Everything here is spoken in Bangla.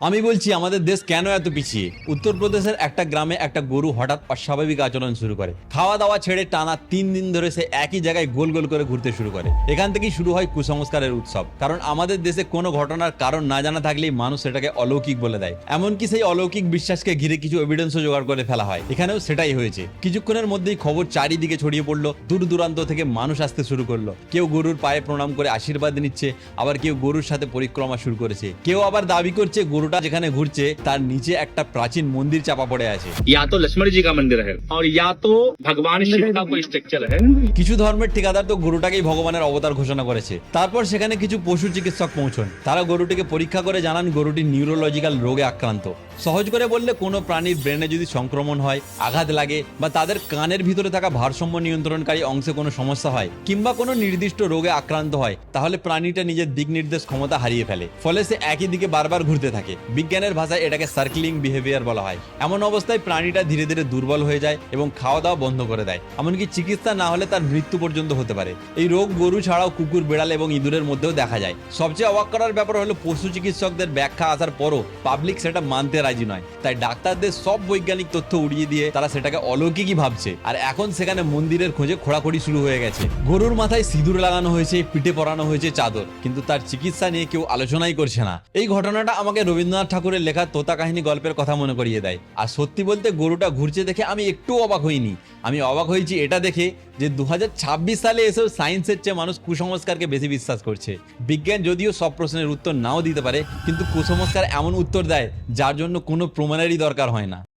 আমি বলছি আমাদের দেশ কেন এত পিছিয়ে। উত্তরপ্রদেশের একটা গ্রামে একটা গরু হঠাৎ অস্বাভাবিক আচরণ শুরু করে। খাওয়া দাওয়া ছেড়ে টানা 3 দিন ধরে সে একই জায়গায় গোল গোল করে ঘুরতে শুরু করে। এখান থেকেই শুরু হয় কুসংস্কারের উৎসব। কারণ আমাদের দেশে কোনো ঘটনার কারণ না জানা থাকলেই মানুষ সেটাকে অলৌকিক বলে দেয়। এমনকি সেই অলৌকিক বিশ্বাসকে ঘিরে কিছু এভিডেন্সও জোগাড় করে ফেলা হয়। এখানেও সেটাই হয়েছে। কিছুক্ষণের মধ্যেই খবর চারিদিকে ছড়িয়ে পড়লো। দূর দূরান্ত থেকে মানুষ আসতে শুরু করলো। কেউ গরুর পায়ে প্রণাম করে আশীর্বাদ নিচ্ছে, আবার কেউ গরুর সাথে পরিক্রমা শুরু করেছে। কেউ আবার দাবি করছে গরুটা যেখানে ঘুরছে তার নিচে একটা প্রাচীন মন্দির চাপা পড়ে আছে। या तो लक्ष्मण जी का मंदिर है और या तो भगवान शिव का कोई स्ट्रक्चर है। কিছু ধর্মের ঠিকাদার তো গরুটাকেই ভগবানের অবতার ঘোষণা করেছে। তারপর সেখানে কিছু পশু চিকিৎসক পৌঁছন। তারা গরুটিকে পরীক্ষা করে জানান গরুটি নিউরোলজিক্যাল রোগে আক্রান্ত। সহজ করে বললে কোনো প্রাণীর ব্রেনে যদি সংক্রমণ হয়, আঘাত লাগে, বা তাদের কানের ভিতরে থাকা ভারসাম্য নিয়ন্ত্রণকারী অংশে কোনো সমস্যা হয়, কিংবা কোনো নির্দিষ্ট রোগে আক্রান্ত হয়, তাহলে প্রাণীটা নিজের দিক নির্দেশ ক্ষমতা হারিয়ে ফেলে। ফলে সে একই দিকে বারবার ঘুরতে থাকে। বিজ্ঞানের ভাষায় এটাকে সার্কেলিং বিহেভিয়ার বলা হয়। এমন অবস্থায় প্রাণীটা ধীরে ধীরে দুর্বল হয়ে যায় এবং খাওয়া দাওয়া বন্ধ করে দেয়। এমনকি চিকিৎসা না হলে তার মৃত্যু পর্যন্ত হতে পারে। এই রোগ গরু ছাড়াও কুকুর, বিড়াল এবং ইঁদুরের মধ্যেও দেখা যায়। সবচেয়ে অবাক করার ব্যাপার হলো পশু চিকিৎসকদের ব্যাখ্যা আসার পরও পাবলিক সেটা মানতে রাজি নয়। তাই ডাক্তারদের সব বৈজ্ঞানিক তথ্য উড়িয়ে দিয়ে তারা সেটাকে অলৌকিকই ভাবছে। আর এখন সেখানে মন্দিরের খোঁজে খোঁড়াখড়ি শুরু হয়ে গেছে। গরুর মাথায় সিঁদুর লাগানো হয়েছে, পিঠে পরানো হয়েছে চাদর, কিন্তু তার চিকিৎসা নিয়ে কেউ আলোচনাই করছে না। এই ঘটনাটা আমাকে রবীন্দ্রনাথ ঠাকুরের লেখা তোতা কাহিনী গল্পের কথা মনে করিয়ে দেয়। আর সত্যি বলতে গরুটা ঘুরছে দেখে আমি একটু অবাক হইনি। আমি অবাক হয়েছি এটা দেখে যে 2026 সালে এসেও সায়েন্সের চেয়ে মানুষ কুসংস্কারকে বেশি বিশ্বাস করছে। বিজ্ঞান যদিও সব প্রশ্নের উত্তর নাও দিতে পারে, কিন্তু কুসংস্কার এমন উত্তর দেয় যার জন্য কোনো প্রমাণেরই দরকার হয় না।